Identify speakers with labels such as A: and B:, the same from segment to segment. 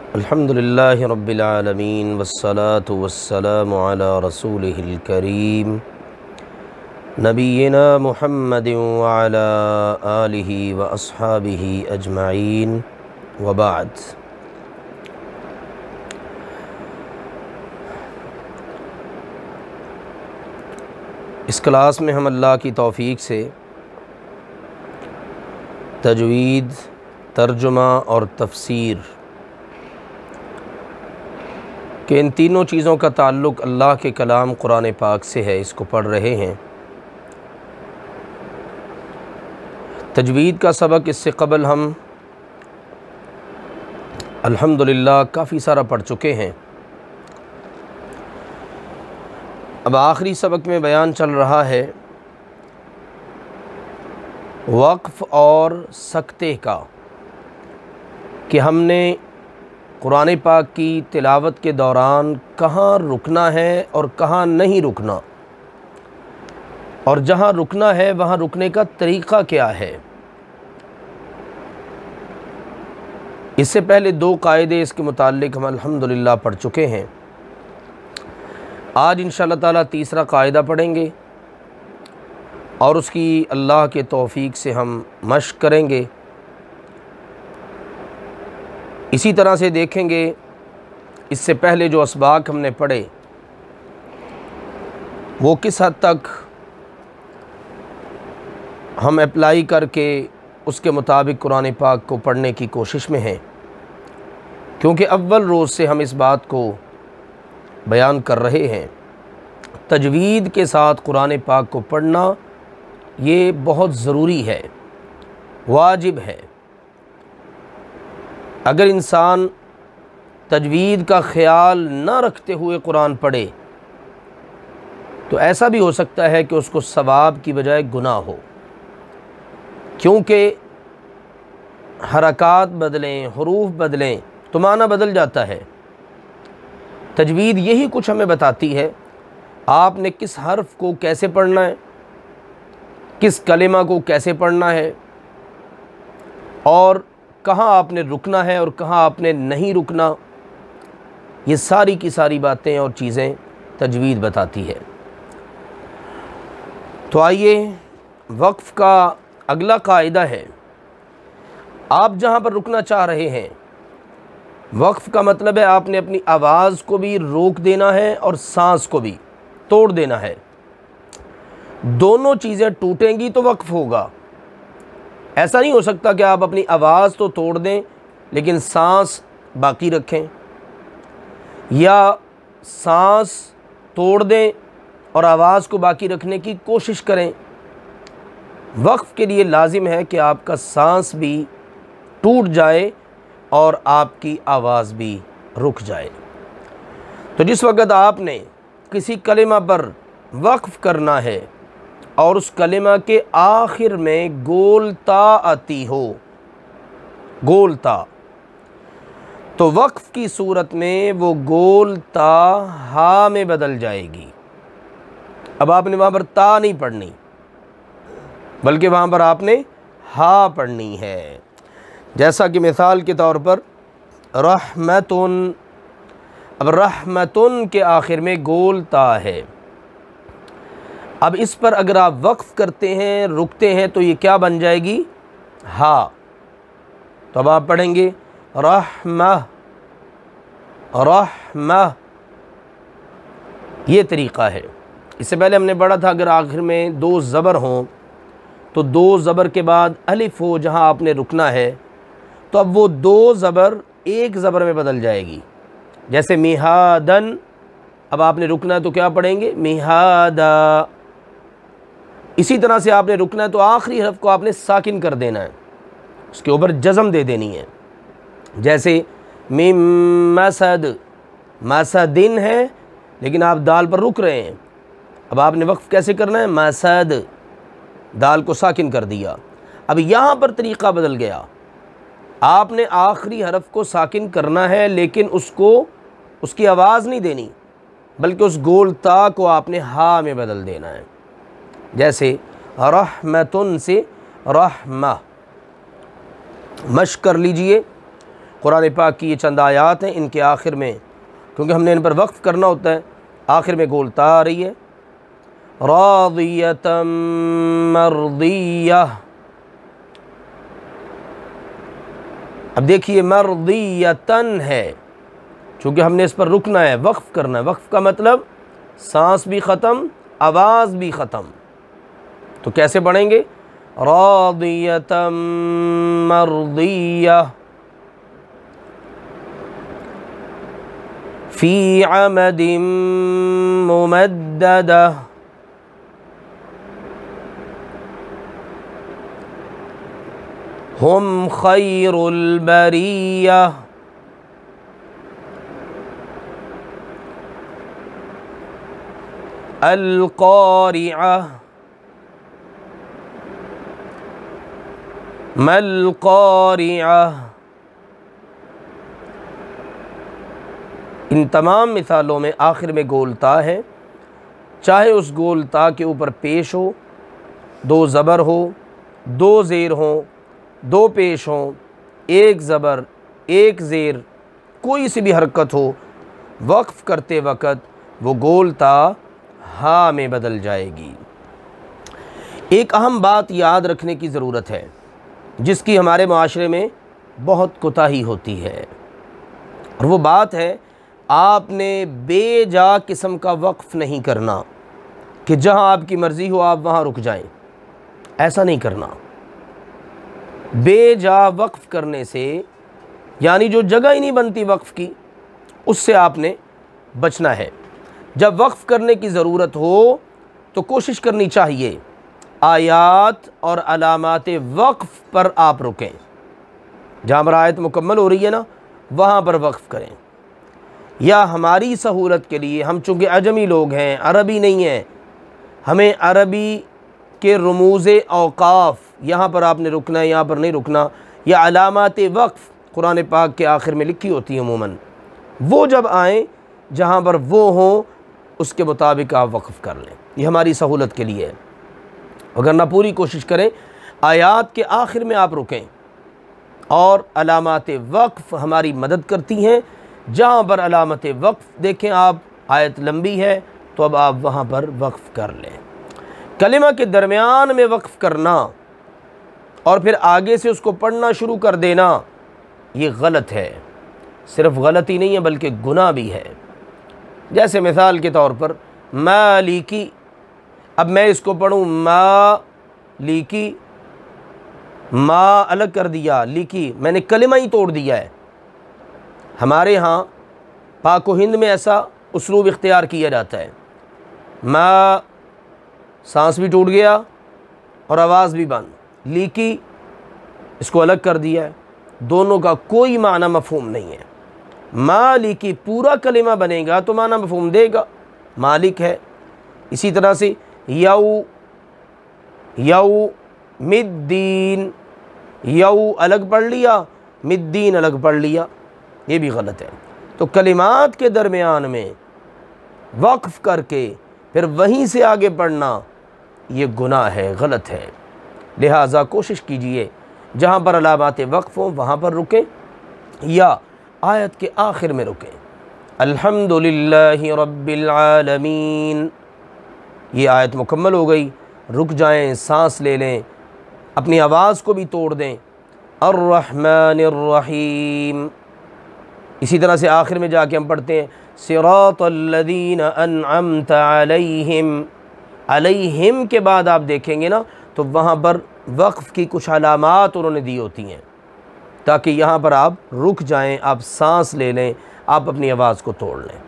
A: अल्हम्दुलिल्लाहि रब्बिल आलमीन वस्सलातु वस्सलामु अला रसूलिहिल करीम नबीना मुहम्मदिन व अला आलिहि व अस्हाबिहि अजमाइन व बाद। इस क्लास में हम अल्लाह की तौफ़ीक़ से तजवीद, तर्जुमा और तफसीर कि इन तीनों चीज़ों का ताल्लुक़ अल्लाह के कलाम कुरान पाक से है, इसको पढ़ रहे हैं। तजवीद का सबक इससे क़बल हम अल्हम्दुलिल्लाह काफ़ी सारा पढ़ चुके हैं। अब आखिरी सबक में बयान चल रहा है वक़्फ़ और सकते का, कि हमने कुरान पाक की तिलावत के दौरान कहाँ रुकना है और कहाँ नहीं रुकना, और जहाँ रुकना है वहाँ रुकने का तरीक़ा क्या है। इससे पहले दो कायदे इसके मुताल्लिक़ हम अल्हम्दुलिल्लाह पढ़ चुके हैं। आज इंशाअल्लाह ताला तीसरा कायदा पढ़ेंगे और उसकी अल्लाह के तौफ़ीक़ से हम मश्क़ करेंगे। इसी तरह से देखेंगे इससे पहले जो असबाक हमने पढ़े वो किस हद तक हम अप्लाई करके उसके मुताबिक कुरान पाक को पढ़ने की कोशिश में हैं, क्योंकि अव्वल रोज़ से हम इस बात को बयान कर रहे हैं। तजवीद के साथ कुरान पाक को पढ़ना ये बहुत ज़रूरी है, वाजिब है। अगर इंसान तजवीद का ख़याल न रखते हुए कुरान पढ़े तो ऐसा भी हो सकता है कि उसको सवाब की बजाय गुनाह हो, क्योंकि हरकात बदलें, हुरूफ बदलें तो माना बदल जाता है। तजवीद यही कुछ हमें बताती है आपने किस हर्फ को कैसे पढ़ना है, किस कलिमा को कैसे पढ़ना है, और कहाँ आपने रुकना है और कहाँ आपने नहीं रुकना। ये सारी की सारी बातें और चीज़ें तजवीद बताती है। तो आइए, वक्फ़ का अगला कायदा है, आप जहाँ पर रुकना चाह रहे हैं, वक्फ़ का मतलब है आपने अपनी आवाज़ को भी रोक देना है और सांस को भी तोड़ देना है। दोनों चीज़ें टूटेंगी तो वक्फ़ होगा। ऐसा नहीं हो सकता कि आप अपनी आवाज़ तो तोड़ दें लेकिन सांस बाकी रखें, या सांस तोड़ दें और आवाज़ को बाकी रखने की कोशिश करें। वक्फ़ के लिए लाजिम है कि आपका सांस भी टूट जाए और आपकी आवाज़ भी रुक जाए। तो जिस वक़्त आपने किसी कलिमा पर वक्फ़ करना है और उस कलिमा के आखिर में गोल ता आती हो, गोल ता, तो वक्फ़ की सूरत में वो गोल ता हा में बदल जाएगी। अब आपने वहाँ पर ता नहीं पढ़नी, बल्कि वहाँ पर आपने हा पढ़नी है। जैसा कि मिसाल के तौर पर रहमतुन, अब रहमतुन के आखिर में गोल ता है। अब इस पर अगर आप वक्फ़ करते हैं, रुकते हैं, तो ये क्या बन जाएगी? हा। तो अब आप पढ़ेंगे रहमह, रहमह, ये तरीक़ा है। इससे पहले हमने पढ़ा था अगर आखिर में दो ज़बर हों तो दो ज़बर के बाद अलिफ हो जहाँ आपने रुकना है, तो अब वो दो ज़बर एक ज़बर में बदल जाएगी। जैसे मिहादन, अब आपने रुकना है तो क्या पढ़ेंगे? मिहादा। इसी तरह से आपने रुकना है तो आखिरी हरफ को आपने साकिन कर देना है, उसके ऊपर जज़म दे देनी है। जैसे मिम मसद, मसदिन है लेकिन आप दाल पर रुक रहे हैं, अब आपने वक्फ़ कैसे करना है? मसद, दाल को साकिन कर दिया। अब यहाँ पर तरीक़ा बदल गया, आपने आखिरी हरफ को साकिन करना है लेकिन उसको, उसकी आवाज़ नहीं देनी, बल्कि उस गोल ता को आपने हा में बदल देना है। जैसे रहमतुन से रहमा, मश्क कर लीजिए। कुरान पाक की ये चंद आयात हैं, इनके आखिर में, क्योंकि हमने इन पर वक्फ़ करना होता है, आखिर में गोलता आ रही है रादियतम मर्दियह। अब देखिए मर्दियतन है, चूँकि हमने इस पर रुकना है, वक्फ़ करना है। वक्फ़ का मतलब सांस भी ख़त्म, आवाज़ भी ख़त्म। तो कैसे पढ़ेंगे? रादियतम मर्दियह फ़ी अमदिम मुमद्ददह। हुम खैरुल बरिय्यह अल क़ारिअह मल क़ारिअह। इन तमाम मिसालों में आखिर में गोलता है, चाहे उस गोलता के ऊपर पेश हो, दो ज़बर हो, दो ज़ेर हो, दो पेश हों, एक ज़बर एक ज़ेर, कोई सी भी हरकत हो, वक्फ़ करते वक़्त वो गोलता हा में बदल जाएगी। एक अहम बात याद रखने की ज़रूरत है, जिसकी हमारे माशरे में बहुत कोताही होती है, और वो बात है आपने बेजा किस्म का वक्फ़ नहीं करना कि जहाँ आपकी मर्ज़ी हो आप वहाँ रुक जाएं। ऐसा नहीं करना। बेजा वक्फ़ करने से, यानी जो जगह ही नहीं बनती वक्फ़ की, उससे आपने बचना है। जब वक्फ़ करने की ज़रूरत हो तो कोशिश करनी चाहिए आयात और अलामात वक्फ़ पर आप रुकें। जहाँ पर आयत मुकम्मल हो रही है ना, वहाँ पर वक्फ़ करें। या हमारी सहूलत के लिए, हम चूँकि अजमी लोग हैं, अरबी नहीं हैं, हमें अरबी के रमूज़े औक़ाफ़, यहाँ पर आपने रुकना है, यहाँ पर नहीं रुकना, या अलामात वक्फ़ कुरान पाक के आखिर में लिखी होती है अमूमन, वो जब आएँ जहाँ पर वो हों उसके मुताबिक आप वक्फ़ कर लें। ये हमारी सहूलत के लिए है। अगर ना पूरी कोशिश करें, आयात के आखिर में आप रुकें, और अलामात वक्फ़ हमारी मदद करती हैं। जहाँ पर अलामत वक्फ़ देखें आप, आयत लंबी है तो अब आप वहाँ पर वक्फ़ कर लें। कलिमा के दरमियान में वक्फ़ करना और फिर आगे से उसको पढ़ना शुरू कर देना, ये गलत है। सिर्फ़ गलती नहीं है बल्कि गुनाह भी है। जैसे मिसाल के तौर पर मालिकी, अब मैं इसको पढ़ूँ मालिकी, माँ अलग कर दिया, लिकी, मैंने कलिमा ही तोड़ दिया है। हमारे यहाँ पाक हिंद में ऐसा उसलूब इख्तियार किया जाता है, माँ सांस भी टूट गया और आवाज़ भी बंद, लीकी इसको अलग कर दिया है, दोनों का कोई माना मफ़हूम नहीं है। मालिकी पूरा कलिमा बनेगा तो माना मफ़हूम देगा, मालिक है। इसी तरह से यऊ, यऊ मिद्दीन, यऊ अलग पढ़ लिया, मिद्दीन अलग पढ़ लिया, ये भी गलत है। तो कलिमात के दरमियान में वक्फ़ करके फिर वहीं से आगे पढ़ना, ये गुनाह है, गलत है। लिहाजा कोशिश कीजिए जहाँ पर अलामात वक्फ़ हो वहाँ पर रुकें, या आयत के आखिर में रुकें। अल्हम्दुलिल्लाहि रब्बिल आलमीन, ये आयत मुकम्मल हो गई, रुक जाएं, सांस ले लें, अपनी आवाज़ को भी तोड़ दें। अर्रहमानिर रहीम, इसी तरह से आखिर में जाके हम पढ़ते हैं सिरातल्लज़ीना अनअमत अलैहिम। अलैहिम के बाद आप देखेंगे ना तो वहाँ पर वक्फ़ की कुछ अलामात उन्होंने दी होती हैं, ताकि यहाँ पर आप रुक जाएं, आप सांस ले लें, आप अपनी आवाज़ को तोड़ लें।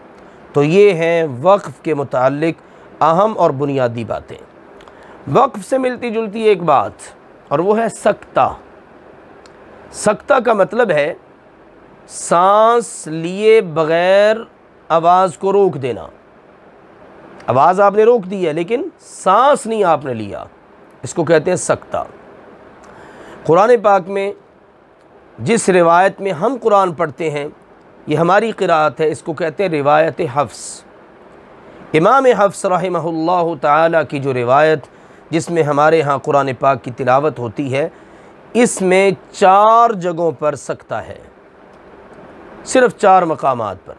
A: तो ये हैं वक्फ़ के मुताल्लिक़ अहम और बुनियादी बातें। वक्फ़ से मिलती जुलती एक बात, और वो है सक्ता। सक्ता का मतलब है सांस लिए बग़ैर आवाज़ को रोक देना। आवाज़ आपने रोक दी है लेकिन सांस नहीं आपने लिया, इसको कहते हैं सक्ता। कुरान पाक में जिस रिवायत में हम कुरान पढ़ते हैं, ये हमारी क़िराअत है, इसको कहते हैं रिवायत हफ्स। इमाम हफ्स रहमहुल्लाह ताला की जो रिवायत जिसमें हमारे यहाँ कुरान पाक की तिलावत होती है, इसमें 4 जगहों पर सक्ता है। सिर्फ 4 मकामात पर,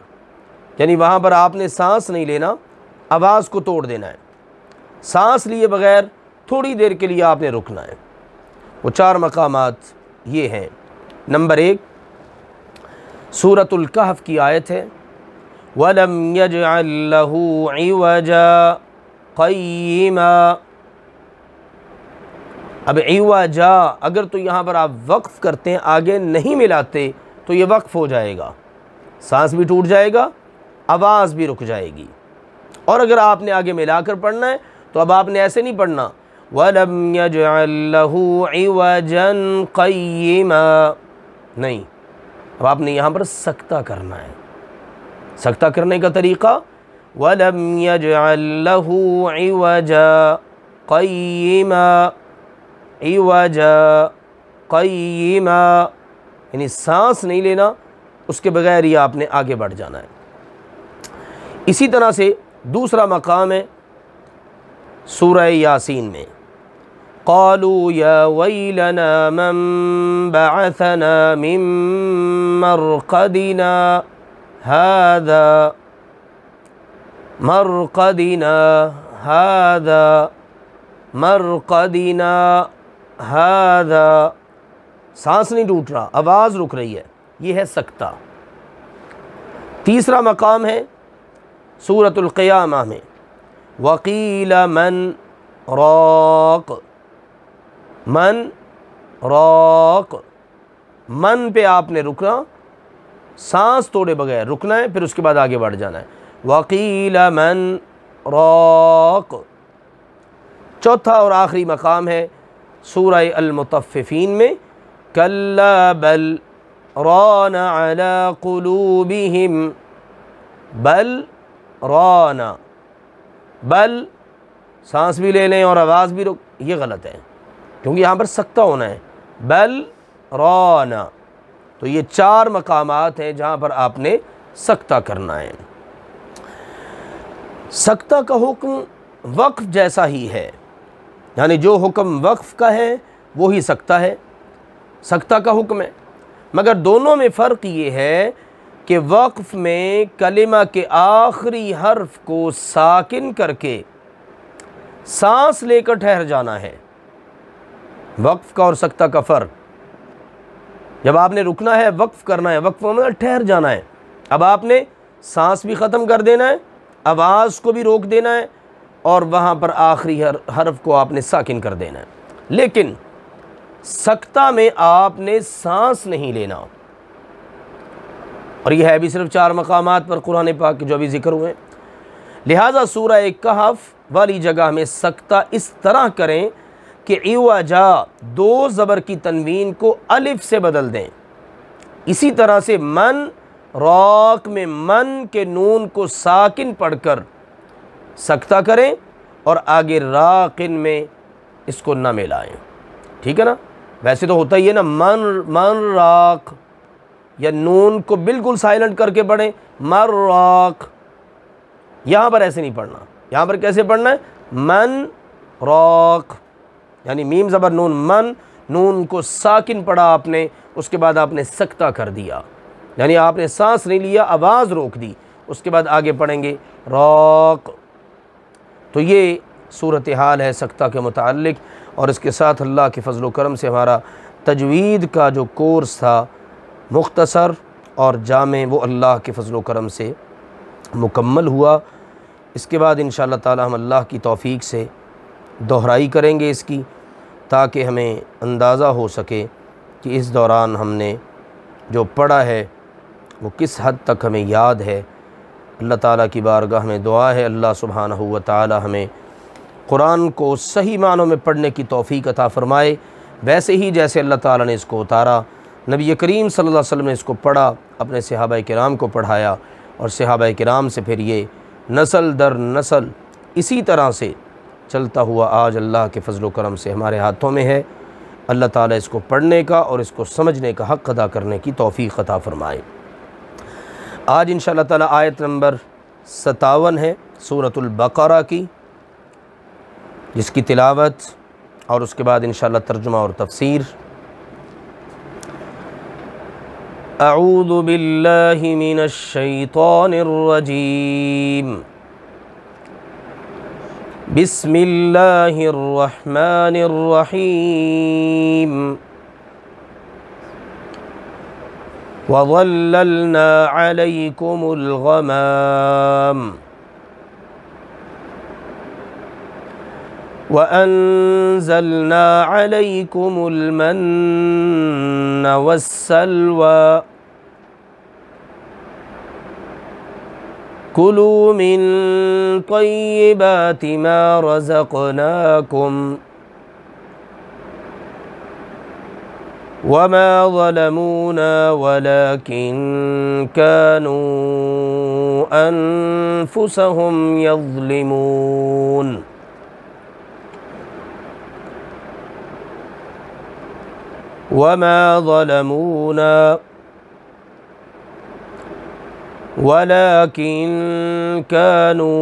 A: यानी वहाँ पर आपने सांस नहीं लेना, आवाज़ को तोड़ देना है। सांस लिए बग़ैर थोड़ी देर के लिए आपने रुकना है। वो 4 मकामात ये हैं। नंबर 1 सूरतुल कहफ की आयत है, वलम यजअल लहू इवजा क़य्यिमा। अब इवजा अगर तो यहाँ पर आप वक्फ़ करते हैं, आगे नहीं मिलाते, तो ये वक्फ़ हो जाएगा, सांस भी टूट जाएगा, आवाज़ भी रुक जाएगी। और अगर आपने आगे मिलाकर पढ़ना है तो अब आपने ऐसे नहीं पढ़ना, वलम यजअल लहू इवजन क़य्यिमा, नहीं, अब आपने यहाँ पर सकता करना है। सकता करने का तरीक़ा, वलम यजअल लहू इवजा क़य्यिमा, इवजा क़य्यिमा, यानी सांस नहीं लेना, उसके बगैर ही आपने आगे बढ़ जाना है। इसी तरह से दूसरा मकाम है सूरह यासीन में, क़ालू या वैलना मन बअसना मिन मरक़दिना हाज़ा मरक़दिना हाज़ा मरक़दिना हाज़ा। सांस नहीं टूट रहा, आवाज़ रुक रही है, ये है सकता। तीसरा मकाम है सूरतुल क़ियामा में, वक़ील मन राक़, मन राक़, मन पे आपने रुकना, सांस तोड़े बगैर रुकना है, फिर उसके बाद आगे बढ़ जाना है। वक़ील मन राक़। चौथा और आखिरी मकाम है सूरह अल-मुतफ़्फ़िफ़ीन में, कल्ला बल राना अला क़ुलूबिहिम, बल राना, बल सांस भी ले लें और आवाज़ भी रुक, ये गलत है क्योंकि यहाँ पर सकता होना है, बल राना। तो ये 4 मकामात हैं जहाँ पर आपने सकता करना है। सकता का हुक्म वक्फ़ जैसा ही है, यानी जो हुक्म वक्फ़ का है वो ही सकता है, सकता का हुक्म है। मगर दोनों में फ़र्क ये है कि वक्फ़ में कलिमा के आखिरी हर्फ को साकिन करके सांस लेकर ठहर जाना है। वक्फ़ का और सकता का फ़र्क, जब आपने रुकना है, वक्फ़ करना है, वक्फ़ मतलब ठहर जाना है, अब आपने सांस भी ख़त्म कर देना है, आवाज़ को भी रोक देना है, और वहाँ पर आखिरी हर्फ को आपने साकिन कर देना है। लेकिन सकता में आपने सांस नहीं लेना, और यह है भी सिर्फ 4 मकामात पर कुरान पाक के जो अभी ज़िक्र हुए। लिहाजा सूरह कहफ वाली जगह में सकता इस तरह करें कि इवजा 2 ज़बर की तनवीन को अलिफ से बदल दें। इसी तरह से मन राक़ में मन के नून को साकिन पढ़कर सकता करें और आगे राक़िन में इसको न मिलाएं। ठीक है ना? वैसे तो होता ही है ना, मन राक़, या नून को बिल्कुल साइलेंट करके पढ़ें, मर्राक़। यहाँ पर ऐसे नहीं पढ़ना, यहाँ पर कैसे पढ़ना है, मन राक़, यानी मीम ज़बर नून मन, नून को साकिन पढ़ा आपने, उसके बाद आपने सकता कर दिया, यानी आपने सांस नहीं लिया, आवाज़ रोक दी, उसके बाद आगे पढ़ेंगे राक़। तो ये सूरत हाल है सकता के मुताल्लिक़। और इसके साथ अल्लाह के फ़ज़ल व करम से हमारा तजवीद का जो कोर्स था मुख्तसर और जामे, वो अल्लाह के फ़ज़ल व करम से मुकम्मल हुआ। इसके बाद इंशाअल्लाह ताला हम अल्लाह की तौफ़ीक़ से दोहराई करेंगे इसकी, ताकि हमें अंदाज़ा हो सके कि इस दौरान हमने जो पढ़ा है वो किस हद तक हमें याद है। अल्लाह ताला की बारगाह में दुआ है, अल्लाह सुब्हानहू व तआला हमें कुरान को सही मानों में पढ़ने की तौफ़ीक़ अता फ़रमाए, वैसे ही जैसे अल्लाह ताला ने इसको उतारा। नबी करीम सल्लल्लाहु अलैहि वसल्लम ने इसको पढ़ा, अपने सहाबाए किराम को पढ़ाया, और सहाबाए किराम से फिर ये नस्ल दर नस्ल इसी तरह से चलता हुआ आज अल्लाह के फ़ज़ल व करम से हमारे हाथों में है। अल्लाह ताला इसको पढ़ने का और इसको समझने का हक़ अदा करने की तौफ़ीक़ अता फ़रमाए। आज इंशाअल्लाह ताला आयत नंबर 57 है सूरतुल बक़रा की, जिसकी तिलावत और उसके बाद इंशाअल्लाह तर्जुमा और तफ़सीर। अऊज़ु बिल्लाहि मिनश शैतानिर रजीम। बिस्मिल्लाहिर रहमानिर रहीम। वज़ल्ललना अलैकुमुल गमाम वअंज़लना अलैकुमुल मन्न वस्सलवा कुलू मिन तय्यिबाति मा रज़क़नाकुम वमा ज़लमूना वलाकिन कानू अनफुसहुम यज़्लिमून। वमा ज़लमूना वलाकिन कानू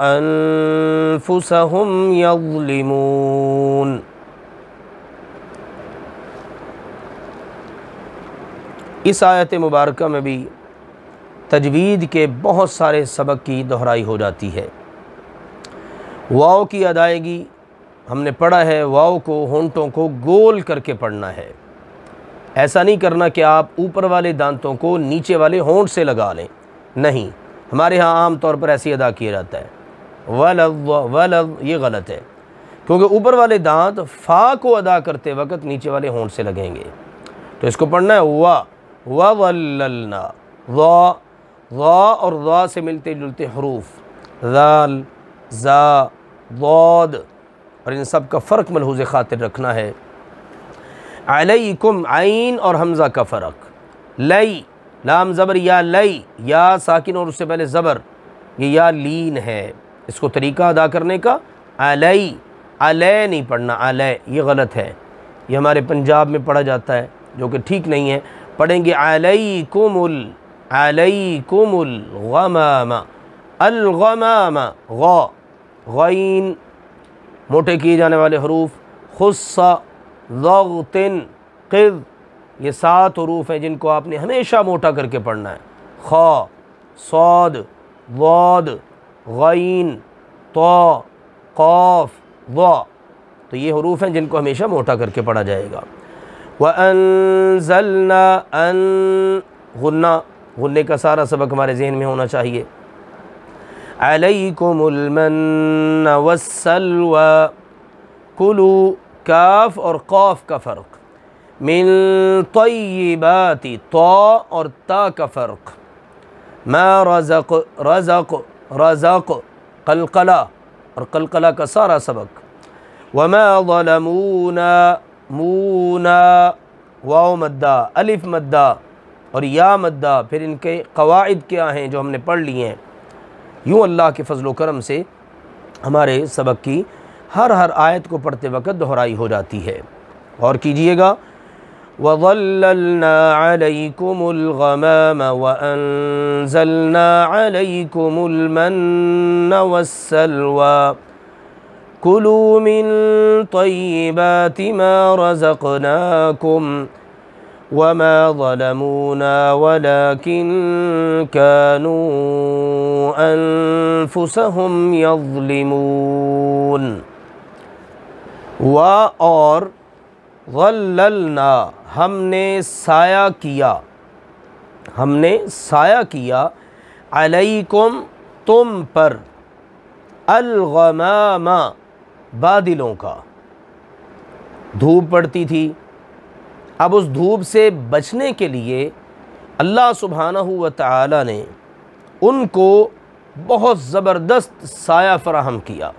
A: अनफुसहुम यज़्लिमून। इस आयत मुबारका में भी तजवीद के बहुत सारे सबक की दोहराई हो जाती है। वाव की अदायगी हमने पढ़ा है, वाव को होंठों को गोल करके पढ़ना है। ऐसा नहीं करना कि आप ऊपर वाले दांतों को नीचे वाले होंठ से लगा लें, नहीं, हमारे यहाँ आम तौर पर ऐसे अदा किया जाता है। वलद वलद, ये गलत है, क्योंकि ऊपर वाले दांत फ़ा को अदा करते वक्त नीचे वाले होंठ से लगेंगे। तो इसको पढ़ना है वल्ललना। ज़ा और ज़ा से मिलते जुलते हरूफ, ज़ाल, ज़ा, ज़ाद, और इन सब का फ़र्क मलहूज़ ख़ातिर रखना है। अलैकुम, आइन और हमज़ा का फ़र्क। लई, लाम ज़बर या लई, या साकिन और उससे पहले ज़बर, ये या लीन है। इसको तरीका अदा करने का अलई, अलय नहीं पढ़ना, अलय, ये गलत है। ये हमारे पंजाब में पढ़ा जाता है, जो कि ठीक नहीं है। पढ़ेंगे अलैकुमुल, अलैकुमुल गमामा, अल गमामा, गईन मोटे किए जाने वाले हरूफ, खुस्सा, ज़ग़्तिन, क़िज़, ये 7 हरूफ हैं जिनको आपने हमेशा मोटा करके पढ़ना है। ख़ा, साद, ज़ाद, गईन, ता, क़ाफ़, ज़ा, तो ये हरूफ हैं जिनको हमेशा मोटा करके पढ़ा जाएगा। वअंज़लना, अन, गुन्ना, गुन्ने का सारा सबक हमारे ज़हन में होना चाहिए। अलैकुमुल मन्न वस्सलवा, कुलू, काफ और क़ाफ का फ़र्क, मिन तय्यिबाति, ता और ता का फ़र्क, मा रज़क़, रज़क़, रज़क़, क़लक़ला और क़लक़ला का सारा सबक। वमा ज़लमूना, मूना, वाव मद्दा, अलिफ मद्दा और या मद्दा, फिर इनके क़वाइद क्या हैं जो हमने पढ़ लिए हैं। यूँ अल्लाह के फ़ज़ल व करम से हमारे सबक की हर आयत को पढ़ते वक्त दोहराई हो जाती है। और कीजिएगा, वज़ल्ललना अलैकुमुल गमाम वअंज़लना अलैकुमुल मन्न वस्सलवा कुलू मिन तय्यिबाति मा रज़क़नाकुम वमा ज़लमूना वलाकिन कानू अनफुसहुम यज़्लिमून। वा और ज़ल्ललना, हमने साया किया, हमने साया किया, अलैकुम, तुम पर, अल गमामा, बादलों का। धूप पड़ती थी, अब उस धूप से बचने के लिए अल्लाह सुब्हानहू व तआला ने उनको बहुत ज़बरदस्त साया फ़राहम किया।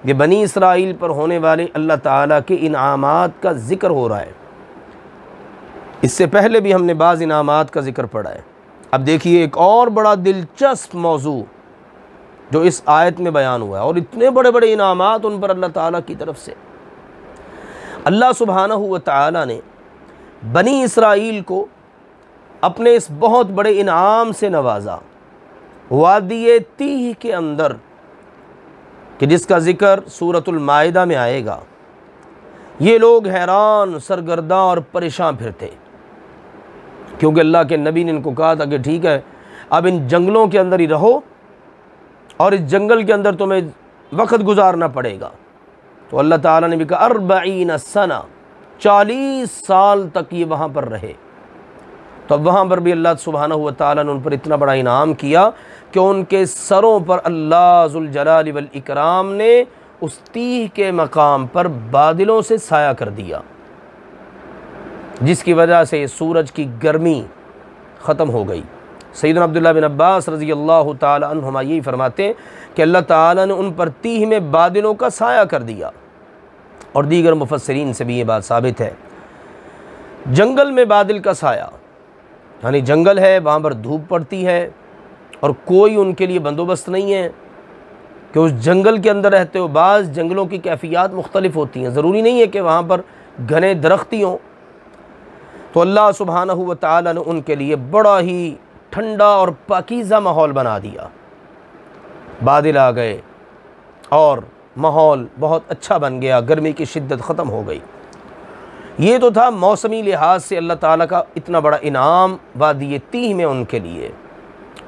A: ये बनी इसराइल पर होने वाले अल्लाह ताला के इनामात का ज़िक्र हो रहा है। इससे पहले भी हमने बाज़ इनामात का ज़िक्र पढ़ा है। अब देखिए एक और बड़ा दिलचस्प मौजू जो इस आयत में बयान हुआ है, और इतने बड़े बड़े इनामात उन पर अल्लाह ताला की तरफ से। अल्लाह सुब्हानहू व तआला ने बनी इसराइल को अपने इस बहुत बड़े इनाम से नवाजा, वादी तीह के अंदर, कि जिसका ज़िक्र सूरतुल माइदा में आएगा। ये लोग हैरान, सरगर्दा और परेशान फिरते, क्योंकि अल्लाह के नबी ने इनको कहा था कि ठीक है, अब इन जंगलों के अंदर ही रहो और इस जंगल के अंदर तुम्हें वक्त गुजारना पड़ेगा। तो अल्लाह ताला ने भी कहा 40 सना, 40 साल तक ये वहाँ पर रहे। तो अब वहाँ पर भी अल्लाह सुब्हानहू व तआला ने उन पर इतना बड़ा इनाम किया कि उनके सरों पर अल्लाह ज़ुल जलाली वल इकराम ने उस तीह के मकाम पर बादलों से साया कर दिया, जिसकी वजह से सूरज की गर्मी ख़त्म हो गई। सैयदना अब्दुल्लाह बिन अब्बास रज़ी अल्लाह ताला अन्हुमा यही फरमाते हैं कि अल्लाह ताला ने उन पर तीह में बादलों का साया कर दिया। और दीगर मुफस्सिरीन से भी ये बात साबित है। जंगल में बादल का साया, यानी जंगल है, वहाँ पर धूप पड़ती है और कोई उनके लिए बंदोबस्त नहीं है कि उस जंगल के अंदर रहते हो। बाज़ जंगलों की कैफियत मुख्तलिफ होती हैं, ज़रूरी नहीं है कि वहाँ पर घने दरख्ती हों। तो अल्लाह सुब्हानहू व तआला ने उनके लिए बड़ा ही ठंडा और पाकीज़ा माहौल बना दिया। बादल आ गए और माहौल बहुत अच्छा बन गया, गर्मी की शिद्दत ख़त्म हो गई। ये तो था मौसमी लिहाज से अल्लाह ताला का इतना बड़ा इनाम वादी तीह में उनके लिए।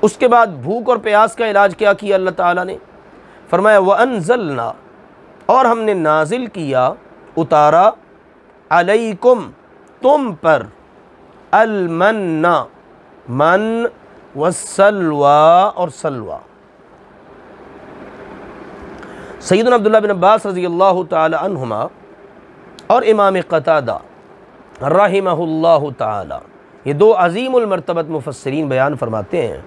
A: उसके बाद भूख और प्यास का इलाज क्या किया अल्लाह ताला ने? फरमाया व अनज़लना, और हमने नाजिल किया, उतारा, अलैकुम, तुम पर, अलमन्ना, मन वस्सलवा, और सलवा। सैयदना अब्दुल्लाह बिन अब्बास रज़ी अल्लाह ताला अन्हुमा और इमाम क़तादा रहिमहुल्लाहु ताला, ये दो अज़ीमुल मर्तबत मुफस्सिरीन बयान फरमाते हैं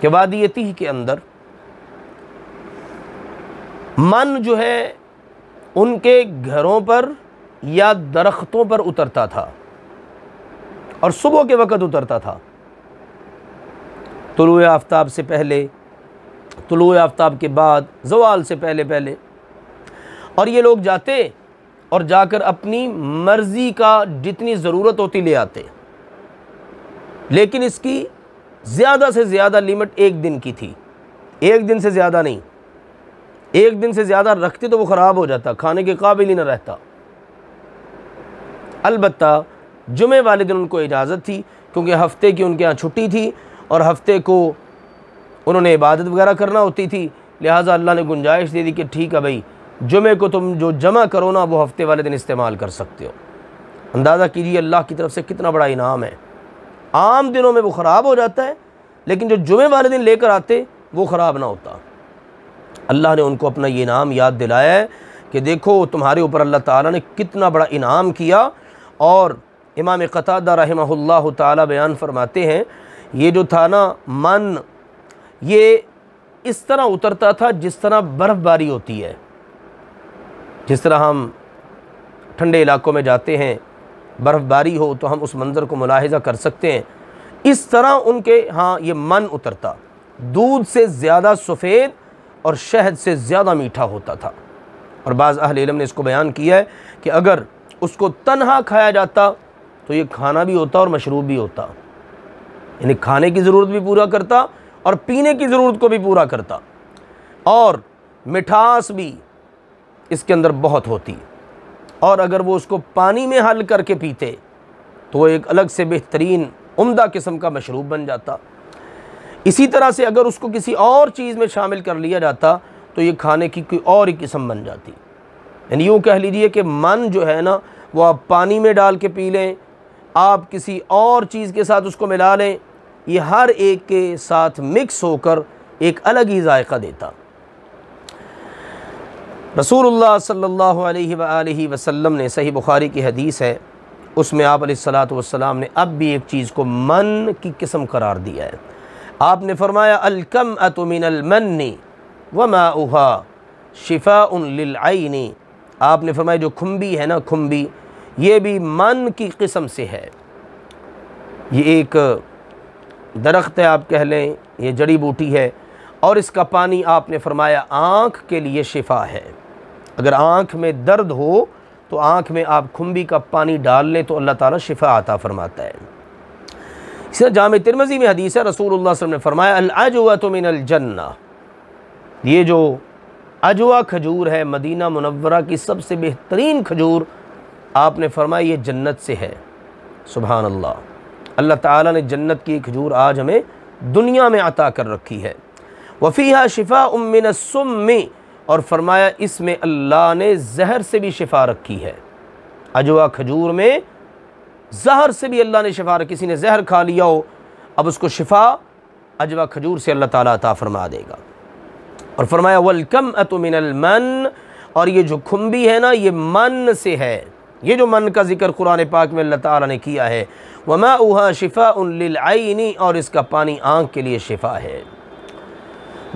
A: कि वादी तीह के अंदर मन जो है उनके घरों पर या दरख्तों पर उतरता था और सुबह के वक़्त उतरता था, तुलूए आफ्ताब से पहले, तुलूए आफ्ताब के बाद, ज़वाल से पहले पहले। और ये लोग जाते और जाकर अपनी मर्ज़ी का जितनी ज़रूरत होती ले आते, लेकिन इसकी ज़्यादा से ज़्यादा लिमिट एक दिन की थी, एक दिन से ज़्यादा नहीं। एक दिन से ज़्यादा रखते तो वो ख़राब हो जाता, खाने के काबिल ही न रहता। अलबत्ता जुमे वाले दिन उनको इजाज़त थी, क्योंकि हफ़्ते की उनके यहाँ छुट्टी थी और हफ़्ते को उन्होंने इबादत वगैरह करना होती थी। लिहाजा अल्लाह ने गुंजाइश दे दी कि ठीक है भाई, जुमे को तुम जो जमा करो ना वो हफ़्ते वाले दिन इस्तेमाल कर सकते हो। अंदाज़ा कीजिए अल्लाह की तरफ से कितना बड़ा इनाम है। आम दिनों में वो ख़राब हो जाता है, लेकिन जो जुमे वाले दिन लेकर आते वो ख़राब ना होता। अल्लाह ने उनको अपना ये इनाम याद दिलाया है कि देखो तुम्हारे ऊपर अल्लाह ताला ने कितना बड़ा इनाम किया। और इमाम क़तादा रहमहुल्लाह ताला बयान फरमाते हैं, ये जो था ना मन, ये इस तरह उतरता था जिस तरह बर्फ़बारी होती है। जिस तरह हम ठंडे इलाकों में जाते हैं, बर्फ़बारी हो तो हम उस मंज़र को मुलाहिज़ा कर सकते हैं, इस तरह उनके यहाँ ये मन उतरता। दूध से ज़्यादा सफ़ेद और शहद से ज़्यादा मीठा होता था। और बाज़ अहले इल्म ने इसको बयान किया है कि अगर उसको तन्हा खाया जाता तो ये खाना भी होता और मशरूब भी होता, यानी खाने की ज़रूरत भी पूरा करता और पीने की ज़रूरत को भी पूरा करता, और मिठास भी इसके अंदर बहुत होती। और अगर वो उसको पानी में हल करके पीते तो वो एक अलग से बेहतरीन उम्दा किस्म का मशरूब बन जाता। इसी तरह से अगर उसको किसी और चीज़ में शामिल कर लिया जाता तो ये खाने की कोई और ही किस्म बन जाती। यानी यूँ कह लीजिए कि मन जो है ना, वो आप पानी में डाल के पी लें, आप किसी और चीज़ के साथ उसको मिला लें, ये हर एक के साथ मिक्स होकर एक अलग ही जायका देता। रसूलुल्लाह सल्लल्लाहु अलैहि वसल्लम ने, सही बुखारी की हदीस है, उसमें आप अलैहिस्सलातु वस्सलाम ने अब भी एक चीज़ को मन की किस्म करार दिया है। आपने फरमाया अलकमअतु मिनल मन्नी व माउहा शिफाउन लिल आइनी। आपने फरमाया जो खुम्बी है ना, खुम्बी, ये भी मन की किस्म से है। ये एक दरख्त है, आप कह लें, ये जड़ी बूटी है, और इसका पानी आपने फरमाया आँख के लिए शिफा है। अगर आँख में दर्द हो तो आँख में आप खुम्बी का पानी डाल लें तो अल्लाह ताला शिफा आता फरमाता है। इसे जामे तिरमिज़ी में हदीस है, रसूलुल्लाह सल्लल्लाहु अलैहि वसल्लम ने फरमाया अल अजवतु मिनल जन्ना। ये जो अजवा खजूर है, मदीना मुनव्वरा की सबसे बेहतरीन खजूर, आपने फरमाया ये जन्नत से है। सुभान अल्लाह। अल्लाह ताला ने जन्नत की खजूर आज हमें दुनिया में अता कर रखी है। वफ़ीहा शिफ़ाउम मिनस्सुम्मी, और फरमाया इसमें अल्लाह ने जहर से भी शिफा रखी है। अजवा खजूर में जहर से भी अल्लाह ने शिफा रखी। किसी ने जहर खा लिया हो, अब उसको शिफा अजवा खजूर से अल्लाह ताला अता फरमा देगा। और फरमाया वलकमअतु मिनल मन, और ये जो खुम्बी है ना, ये मन से है। ये जो मन का जिक्र कुरान पाक में अल्लाह ताला ने किया है, वमाउहा शिफाउन लिल आइनी, और इसका पानी आँख के लिए शिफा है।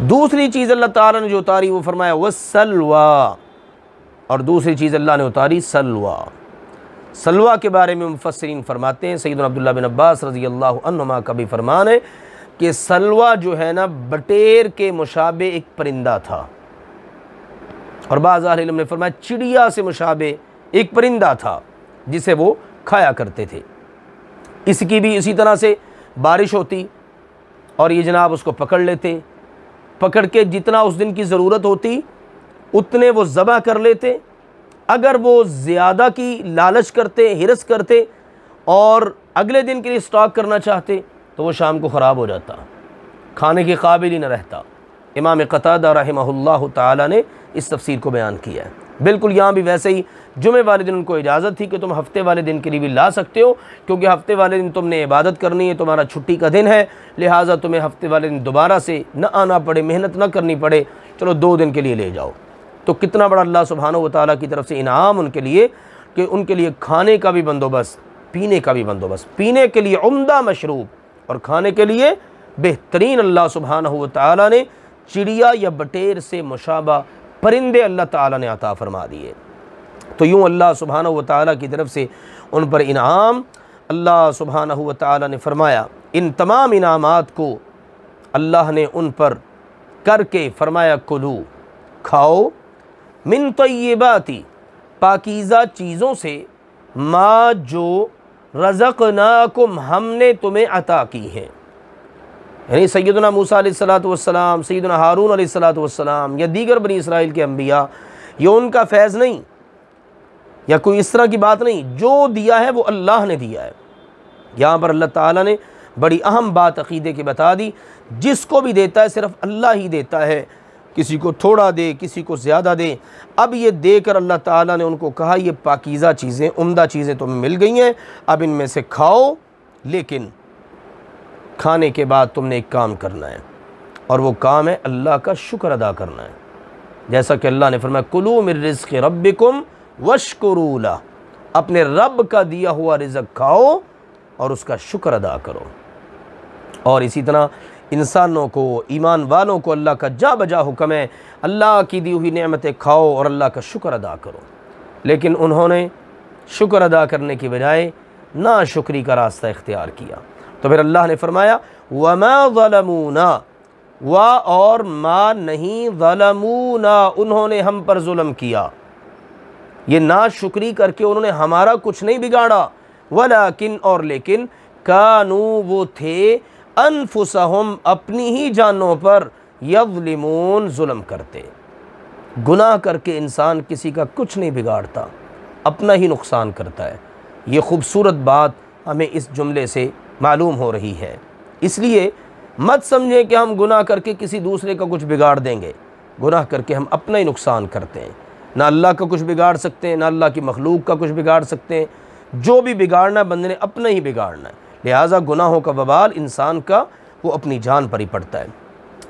A: दूसरी चीज़ अल्लाह ताला ने जो उतारी वो फरमाया वस्सलवा, और दूसरी चीज़ अल्लाह ने उतारी सलवा। सलवा के बारे में मुफस्सिरीन फरमाते हैं, सैयदना अब्दुल्लाह बिन अब्बास रज़ी अल्लाह अन्हुमा का भी फरमान है कि सलवा जो है ना, बटेर के मुशाबे एक परिंदा था, और बाज़ अहले इल्म ने फरमाया चिड़िया से मुशाबे एक परिंदा था जिसे वो खाया करते थे। इसकी भी इसी तरह से बारिश होती और ये जनाब उसको पकड़ लेते, पकड़ के जितना उस दिन की ज़रूरत होती उतने वो ज़बह कर लेते। अगर वो ज़्यादा की लालच करते, हिरस करते और अगले दिन के लिए स्टॉक करना चाहते तो वो शाम को ख़राब हो जाता, खाने के काबिल ही न रहता। इमाम क़तादा रहमहुल्लाह ताला ने इस तफसीर को बयान किया है। बिल्कुल यहाँ भी वैसे ही जुमे वाले दिन उनको इजाज़त थी कि तुम हफ़्ते वाले दिन के लिए भी ला सकते हो, क्योंकि हफ़्ते वाले दिन तुमने इबादत करनी है, तुम्हारा छुट्टी का दिन है, लिहाजा तुम्हें हफ़्ते वाले दिन दोबारा से न आना पड़े, मेहनत न करनी पड़े, चलो 2 दिन के लिए ले जाओ। तो कितना बड़ा अल्लाह सुब्हानहू व तआला की तरफ से इनाम उनके लिए कि उनके लिए खाने का भी बंदोबस्त, पीने का भी बंदोबस्त, पीने के लिए उम्दा मशरूब और खाने के लिए बेहतरीन अल्लाह सुब्हानहू व तआला ने चिड़िया या बटेर से मुशाबा परिंदे अल्लाह ताला ने अता फरमा दिए। तो यूँ अल्लाह सुब्हानहू व तआला की तरफ से उन पर इनाम अल्लाह सुब्हानहू व तआला ने फरमाया। इन तमाम इनामात को अल्लाह ने उन पर करके फरमाया कुलू, खाओ, मिन तय्यिबाती, पाकीज़ा चीज़ों से, मा जो रज़क़नाकुम, हमने तुम्हें अता की हैं। यानी सैयदना मूसा अलैहिस्सलातु वस्सलाम, सैयदना हारून अलैहिस्सलातु वस्सलाम या दीगर बनी इसराइल के अंबिया, ये उनका फैज़ नहीं या कोई इस तरह की बात नहीं, जो दिया है वो अल्लाह ने दिया है। यहाँ पर अल्लाह ताला ने बड़ी अहम बात अक़ीदे की बता दी, जिसको भी देता है सिर्फ़ अल्लाह ही देता है, किसी को थोड़ा दे, किसी को ज़्यादा दे। अब ये देकर अल्लाह ताला ने उनको कहा ये पाकीज़ा चीज़ें, उम्दा चीज़ें तुम्हें मिल गई हैं, अब इनमें से खाओ, लेकिन खाने के बाद तुमने एक काम करना है, और वो काम है अल्लाह का शुक्र अदा करना है। जैसा कि अल्लाह ने फरमाया कुलू मिन रिज़्क़ि रब्बिकुम वश्कुरू लह, अपने रब का दिया हुआ रिज़्क़ खाओ और उसका शुक्र अदा करो। और इसी तरह इंसानों को, ईमान वालों को अल्लाह का जा बजा हुक्म है अल्लाह की दी हुई नेमतें खाओ और अल्लाह का शुक्र अदा करो। लेकिन उन्होंने शुक्र अदा करने की बजाय नाशुक्री का रास्ता इख्तियार किया। तो फिर अल्लाह ने फरमाया वमा ज़लमूना, वा और मा नहीं, ज़लमूना, उन्होंने हम पर जुल्म किया। ये नाशुक्री करके उन्होंने हमारा कुछ नहीं बिगाड़ा, वलाकिन, और लेकिन, कानू, वो थे, अनफुसहुम, अपनी ही जानों पर, यज़लिमून, जुल्म करते। गुनाह करके इंसान किसी का कुछ नहीं बिगाड़ता, अपना ही नुकसान करता है। ये खूबसूरत बात हमें इस जुमले से मालूम हो रही है। इसलिए मत समझें कि हम गुनाह करके किसी दूसरे का कुछ बिगाड़ देंगे। गुनाह करके हम अपना ही नुकसान करते हैं। ना अल्लाह का कुछ बिगाड़ सकते हैं, ना अल्लाह की मखलूक का कुछ बिगाड़ सकते हैं। जो भी बिगाड़ना बंदे ने अपना ही बिगाड़ना है। लिहाजा गुनाहों का वबाल इंसान का वो अपनी जान पर ही पड़ता है।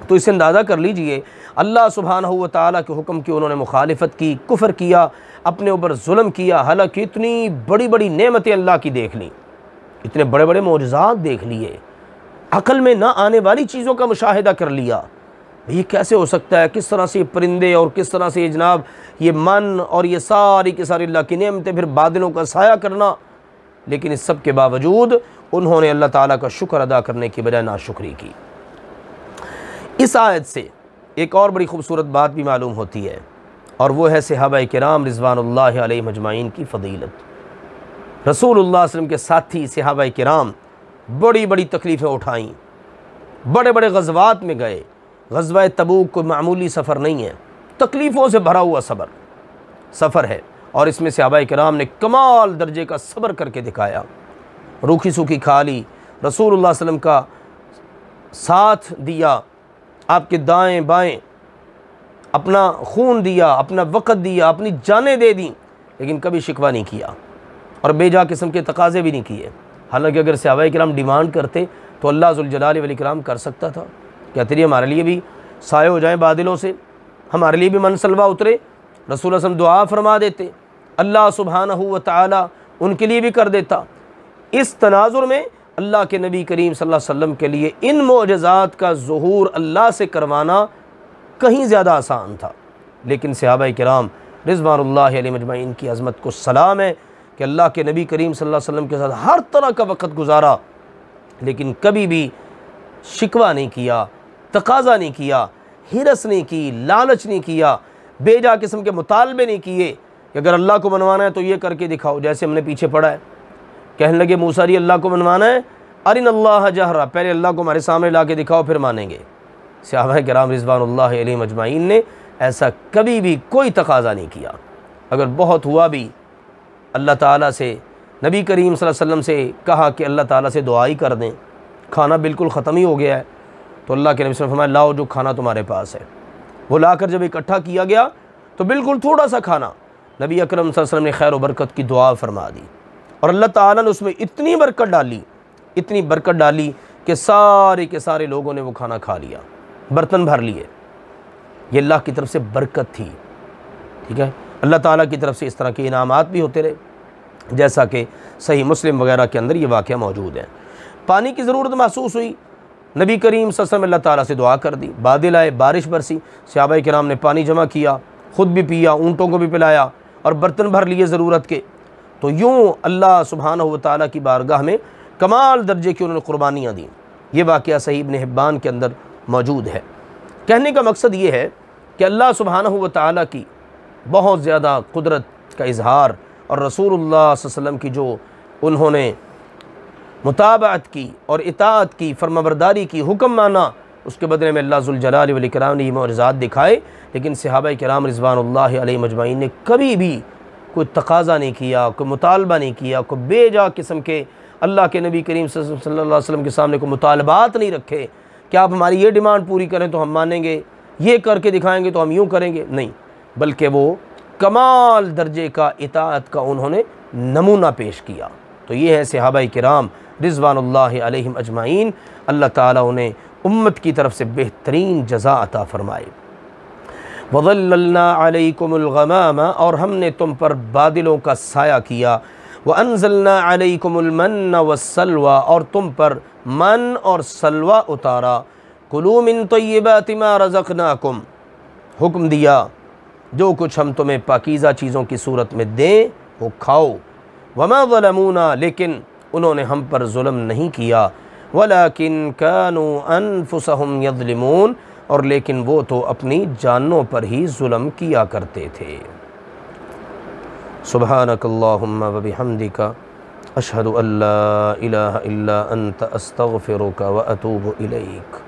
A: तो इसे अंदाज़ा कर लीजिए, अल्लाह सुब्हानहू व तआला के हुक्म की उन्होंने मुखालिफत की, कुफ्र किया, अपने ऊपर जुल्म किया। हालांकि इतनी बड़ी बड़ी नेमतें अल्लाह की देख ली, इतने बड़े बड़े मौजज़ात देख लिए, अकल में ना आने वाली चीज़ों का मुशाहिदा कर लिया। ये कैसे हो सकता है, किस तरह से ये परिंदे और किस तरह से ये जनाब ये मन और ये सारी की सारी अल्लाह की नेमतें, फिर बादलों का साया करना। लेकिन इस सब के बावजूद उन्होंने अल्लाह ताला का शुक्र अदा करने की बजाय नाशुक्री की। इस आयत से एक और बड़ी खूबसूरत बात भी मालूम होती है, और वो है सहाबाए किराम रिज़वानुल्लाहि अलैहिम अजमाइन की फ़जीलत। रसूलुल्लाह सल्लल्लाहु अलैहि वसल्लम के साथी सहाबाए किराम बड़ी बड़ी तकलीफ़ें उठाईं, बड़े बड़े गज़वात में गए। गज़वा तबूक कोई मामूली सफ़र नहीं है, तकलीफ़ों से भरा हुआ सफ़र है, और इसमें सहाबाए किराम ने कमाल दर्जे का सब्र करके दिखाया। रूखी सूखी खा ली, रसूलुल्लाह सल्लल्लाहु अलैहि वसल्लम का साथ दिया, आपके दाएं बाएं अपना खून दिया, अपना वक़्त दिया, अपनी जानें दे दी, लेकिन कभी शिकवा नहीं किया और बेजा किस्म के तकाज़े भी नहीं किए। हालांकि अगर सहाबाए किराम डिमांड करते तो अल्लाह ज़ुल जलाल वल इकराम कर सकता था, कहते रही हमारे लिए भी साए हो जाएं बादलों से, हमारे लिए भी मनसलवा उतरे। रसूल सल्लल्लाहु अलैहि वसल्लम दुआ फरमा देते, अल्लाह सुब्हानहू व तआला उनके लिए भी कर देता। इस तनाजुर में अल्लाह के नबी करीम सल्लल्लाहु अलैहि वसल्लम के लिए इन मोअज़िज़ात का ज़ुहूर अल्लाह से करवाना कहीं ज़्यादा आसान था। लेकिन सहाबाए किराम रिज़वानुल्लाहि अलैहिम अजमईन की अज़मत को सलाम है कि अल्लाह के नबी करीम सल्लल्लाहु अलैहि वसल्लम के साथ हर तरह का वक़्त गुजारा, लेकिन कभी भी शिकवा नहीं किया, तकाज़ा नहीं किया, हिरस नहीं की, लालच नहीं किया, बेजा किस्म के मुतालबे नहीं किए कि अगर अल्लाह को मनवाना है तो ये करके दिखाओ, जैसे हमने पीछे पढ़ा है। कहने लगे मूसा जी अल्लाह को मनवाना है, अरिनल्लाह जहरा, पहले अल्लाह को हमारे सामने ला के दिखाओ फिर मानेंगे। सहाबाए किराम रिज़वानुल्लाहि अलैहिम अजमईन ने ऐसा कभी भी कोई तकाज़ा नहीं किया। अगर बहुत हुआ भी अल्लाह ताला से, नबी करीम सल्लल्लाहु अलैहि वसल्लम से कहा कि अल्लाह ताला से दुआ ही कर दें, खाना बिल्कुल ख़त्म ही हो गया है, तो अल्लाह के नबी सल्लल्लाहु अलैहि वसल्लम फरमाया लाओ जो खाना तुम्हारे पास है। वो लाकर जब इकट्ठा किया गया तो बिल्कुल थोड़ा सा खाना नबी अकरम सल्लल्लाहु अलैहि वसल्लम ने खैर व बरकत की दुआ फरमा दी और अल्लाह ताला ने उसमें इतनी बरकत डाली, इतनी बरकत डाली कि सारे के सारे लोगों ने वो खाना खा लिया, बर्तन भर लिए। ये अल्लाह की तरफ से बरकत थी। ठीक है, अल्लाह ताला की तरफ से इस तरह के इनामात भी होते रहे, जैसा कि सही मुस्लिम वगैरह के अंदर ये वाक़या मौजूद है। पानी की ज़रूरत महसूस हुई, नबी करीम सल्लल्लाहु अलैहि वसल्लम अल्लाह ताला से दुआ कर दी, बादल आए, बारिश बरसी, सहाबाए किराम ने पानी जमा किया, ख़ुद भी पिया, ऊँटों को भी पिलाया और बर्तन भर लिए ज़रूरत के। तो यूँ अल्लाह सुब्हानहू व तआला की बारगाह में कमाल दर्जे की उन्होंने क़ुरबानियाँ दी। ये वाक़या सही इब्न हिब्बान के अंदर मौजूद है। कहने का मकसद ये है कि अल्लाह सुब्हानहू व तआला की बहुत ज़्यादा कुदरत का इजहार और रसूलुल्लाह सल्लल्लाहु अलैहि वसल्लम की जो उन्होंने मुताबअत की और इताअत की, फरमाबरदारी की, हुक्म माना, उसके बदले में अल्लाह ज़ुल जलाल वल इकराम ने ये मोअज़िज़ात दिखाए। लेकिन सहाबाए किराम रिज़वानुल्लाहि अलैहिम अजमईन ने कभी भी कोई तकाज़ा नहीं किया, कोई मुतालबा नहीं किया, कोई बेजा किस्म के अल्लाह के नबी करीम सल्लल्लाहु अलैहि वसल्लम के सामने कोई मुतालबात नहीं रखे कि आप हमारी ये डिमांड पूरी करें तो हम मानेंगे, ये करके दिखाएंगे तो हम यूँ करेंगे, नहीं, बल्कि वो कमाल दर्जे का इताअत का उन्होंने नमूना पेश किया। तो ये है सहाबाए किराम रिज़वानुल्लाहि अलैहिम अजमईन। अल्लाह ताला उन्हें उम्मत की तरफ से बेहतरीन जज़ा अता फ़रमाए। वज़ल्ललना अलैकुमुल गमामा, और हमने तुम पर बादलों का साया किया। व अंज़लना अलैकुमुल मन्ना वस्सलवा, और तुम पर मन और सलवा उतारा। कुलू मिन तय्यिबाति मा रज़क़नाकुम, हुक्म दिया जो कुछ हम तुम्हें पाकीज़ा चीज़ों की सूरत में दें वो खाओ। वमा ज़लमूना, लेकिन उन्होंने हम पर जुल्म नहीं किया। वलाकिन कानू अनफुसहुम यज़लिमून, और लेकिन वो तो अपनी जानों पर ही जुल्म किया करते थे। सुब्हानकल्लाहुम्मा व बिहम्दिका अशहदु अल्ला इलाहा इल्ला अंत अस्तगफिरुका व अतूबु इलैक।